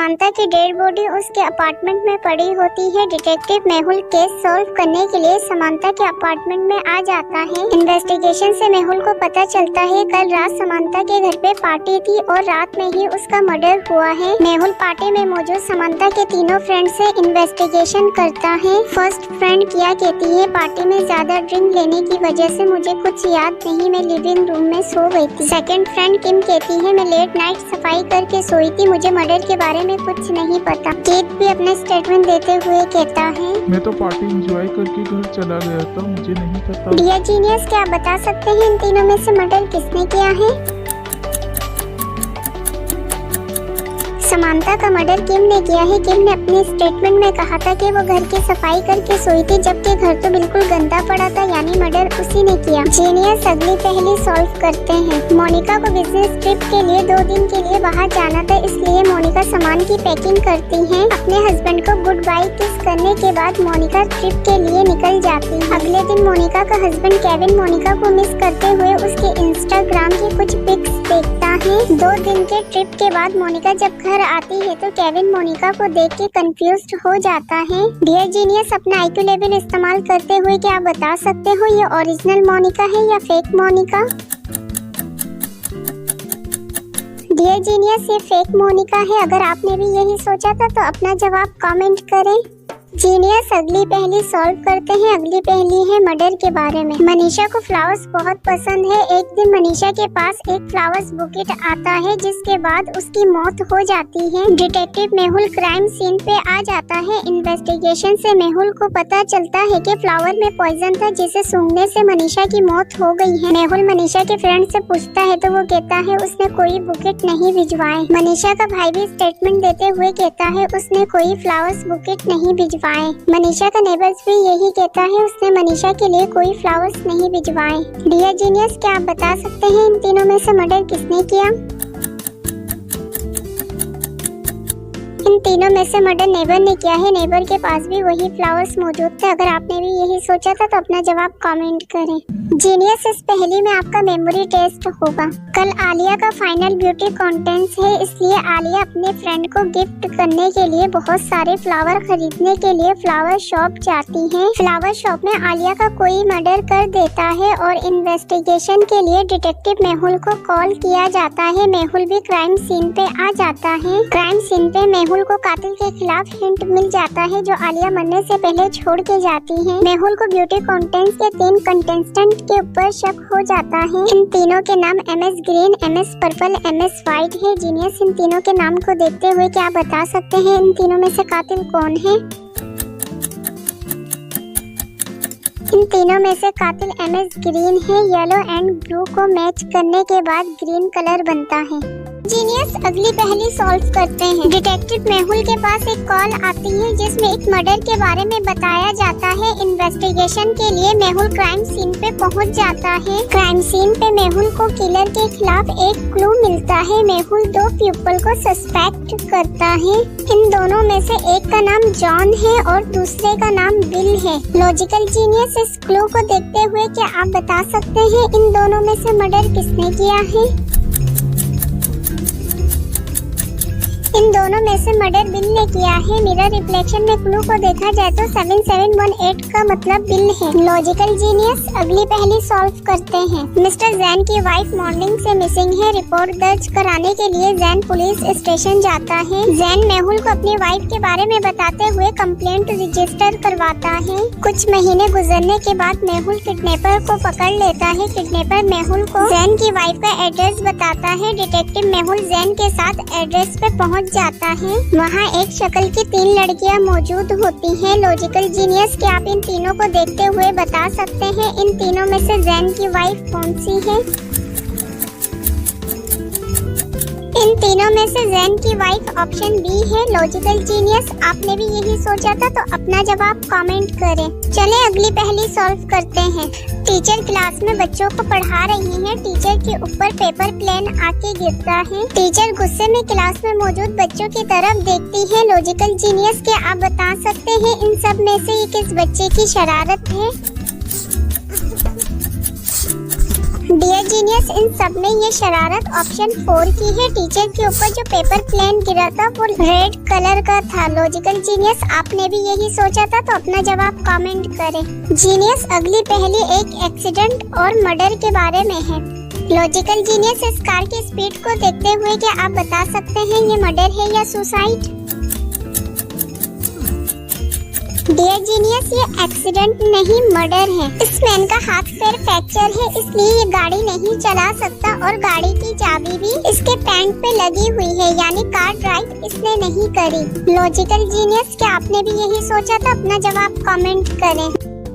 समांता की dead body उसके apartment में पड़ी होती है। डिटेक्टिव मेहुल केस सॉल्व करने के लिए समांता के अपार्टमेंट में आ जाता है। इन्वेस्टिगेशन से मेहुल को पता चलता है कल रात समांता के घर पे पार्टी थी और रात में ही उसका मर्डर हुआ है। मेहुल पार्टी में मौजूद समांता के तीनों फ्रेंड से इन्वेस्टिगेशन करता है। फर्स्ट फ्रेंड किया कहती है, पार्टी में ज्यादा ड्रिंक लेने की वजह से मुझे कुछ याद नहीं, मैं लिविंग रूम में सो गई थी। सेकंड फ्रेंड किम कहती है, मैं लेट नाइट सफाई करके सोई थी, मुझे मर्डर के बारे में कुछ नहीं पता। केट भी अपने स्टेटमेंट देते हुए कहता है, मैं तो पार्टी एंजॉय करके घर चला गया था, मुझे नहीं पता। डियर जीनियस, क्या आप बता सकते हैं इन तीनों में से मर्डर किसने किया है? समांता का मर्डर किम ने किया है। किम ने अपने स्टेटमेंट में कहा था कि वो घर की सफाई करके सोई थी, जबकि घर तो बिल्कुल गंदा पड़ा था, यानी मर्डर उसी ने किया। जीनियस अगली पहेली सॉल्व करते हैं। मोनिका को बिजनेस ट्रिप के लिए 2 दिन के लिए बाहर जाना था, इसलिए मोनिका सामान की पैकिंग करती है। अपने हस्बैंड को गुड बाय किस करने के बाद मोनिका ट्रिप के लिए निकल जाती है। अगले दिन मोनिका का हस्बैंड केविन मोनिका को मिस करते हुए उसके इंस्टाग्राम की कुछ पिक्स देखता है। 2 दिन के ट्रिप के बाद मोनिका जब घर आती है तो केविन मोनिका को देख के कंफ्यूज्ड हो जाता है। डियर जीनियस, अपना IQ लेवल इस्तेमाल करते हुए क्या आप बता सकते हो ये ओरिजिनल मोनिका है या फेक मोनिका? डियर जीनियस, ये फेक मोनिका है। अगर आपने भी यही सोचा था तो अपना जवाब कमेंट करें। जीनियस अगली पहेली सॉल्व करते हैं। अगली पहेली है मर्डर के बारे में। मनीषा को फ्लावर्स बहुत पसंद है। एक दिन मनीषा के पास एक फ्लावर्स बुकेट आता है, जिसके बाद उसकी मौत हो जाती है। डिटेक्टिव मेहुल क्राइम सीन पे आ जाता है। इन्वेस्टिगेशन से मेहुल को पता चलता है कि फ्लावर में पॉइजन था, जिसे सूंघने से मनीषा की मौत हो गई है। मेहुल मनीषा के फ्रेंड से पूछता है तो वो कहता है उसने कोई बुकेट नहीं भिजवाए। मनीषा का भाई भी स्टेटमेंट देते हुए कहता है उसने कोई फ्लावर्स बुकेट नहीं भिजवाए। मनीषा का नेबर्स भी यही कहता है उसने मनीषा के लिए कोई फ्लावर्स नहीं भिजवाए। डियर जीनियस, क्या आप बता सकते हैं इन तीनों में से मर्डर किसने किया? इन तीनों में से मर्डर नेबर ने किया है। नेबर के पास भी वही फ्लावर्स मौजूद थे। अगर आपने भी यही सोचा था तो अपना जवाब कमेंट करें। जीनियस, इस पहेली में आपका मेमोरी टेस्ट होगा। कल आलिया का फाइनल ब्यूटी कॉन्टेस्ट है, इसलिए आलिया अपने फ्रेंड को गिफ्ट करने के लिए बहुत सारे फ्लावर खरीदने के लिए फ्लावर शॉप जाती है। फ्लावर शॉप में आलिया का कोई मर्डर कर देता है और इन्वेस्टिगेशन के लिए डिटेक्टिव मेहुल को कॉल किया जाता है। मेहुल भी क्राइम सीन पे आ जाता है। क्राइम सीन पे मेहुल को कातिल के खिलाफ हिंट मिल जाता है, जो आलिया मरने से पहले छोड़ के जाती है। मेहुल को ब्यूटी कॉन्टेस्ट के 3 कंटेस्टेंट के ऊपर शक हो जाता है। इन तीनों के नाम MS green, MS purple, MS white है। जीनियस, इन तीनों के नाम को देखते हुए क्या आप बता सकते हैं इन तीनों में से कातिल कौन है? इन तीनों में से कातिल MS ग्रीन है। येलो एंड ब्लू को मैच करने के बाद ग्रीन कलर बनता है। जीनियस अगली पहेली सॉल्व करते हैं। डिटेक्टिव मेहुल के पास एक कॉल आती है जिसमें एक मर्डर के बारे में बताया जाता है। इन्वेस्टिगेशन के लिए मेहुल क्राइम सीन पे पहुंच जाता है। क्राइम सीन पे मेहुल को किलर के खिलाफ एक क्लू मिलता है। मेहुल 2 पीपल को सस्पेक्ट करता है। इन दोनों में से एक का नाम जॉन है और दूसरे का नाम बिल है। लॉजिकल जीनियस, इस क्लू को देखते हुए क्या आप बता सकते हैं इन दोनों में से मर्डर किसने किया है? इन दोनों में से मर्डर बिल ने किया है। मिरर रिफ्लेक्शन में क्लू को देखा जाए तो 7718 का मतलब बिल है। लॉजिकल जीनियस अगली पहेली सॉल्व करते हैं। मिस्टर जैन की वाइफ मॉर्निंग से मिसिंग है। रिपोर्ट दर्ज कराने के लिए जैन पुलिस स्टेशन जाता है। जैन मेहुल को अपनी वाइफ के बारे में बताते हुए कंप्लेंट रजिस्टर करवाता है। कुछ महीने गुजरने के बाद मेहुल किडनैपर को पकड़ लेता है। किडनैपर मेहुल को जैन की वाइफ का एड्रेस बताता है। डिटेक्टिव मेहुल जैन के साथ एड्रेस पे पहुंच जाता है। वहाँ एक शक्ल की 3 लड़कियाँ मौजूद होती हैं। लॉजिकल जीनियस, क्या आप इन तीनों को देखते हुए बता सकते हैं इन तीनों में से जैन की वाइफ कौन सी है? इन तीनों में से जैन की वाइफ ऑप्शन बी है। लॉजिकल जीनियस, आपने भी यही सोचा था तो अपना जवाब कमेंट करें। चलें अगली पहेली सॉल्व करते हैं। टीचर क्लास में बच्चों को पढ़ा रही हैं। टीचर के ऊपर पेपर प्लेन आके गिरता है। टीचर गुस्से में क्लास में मौजूद बच्चों की तरफ देखती है। लॉजिकल जीनियस, क्या आप बता सकते हैं इन सब में से ये किस बच्चे की शरारत है? डियर डियर जीनियस, इन सब में ये शरारत ऑप्शन 4 की है। टीचर के ऊपर जो पेपर प्लेन गिरा था वो रेड कलर का था। लॉजिकल जीनियस, आपने भी यही सोचा था तो अपना जवाब कमेंट करें। जीनियस, अगली पहेली एक एक्सीडेंट और मर्डर के बारे में है। लॉजिकल जीनियस, इस कार की स्पीड को देखते हुए क्या आप बता सकते हैं ये मर्डर है या सुसाइड? डियर जीनियस, ये एक्सीडेंट नहीं मर्डर है। इस मैन का हाथ पैर फ्रैक्चर है, इसलिए ये गाड़ी नहीं चला सकता और गाड़ी की चाबी भी इसके पैंट पे लगी हुई है, यानी कार ड्राइव इसने नहीं करी। लॉजिकल जीनियस, क्या आपने भी यही सोचा था? अपना जवाब कमेंट करें।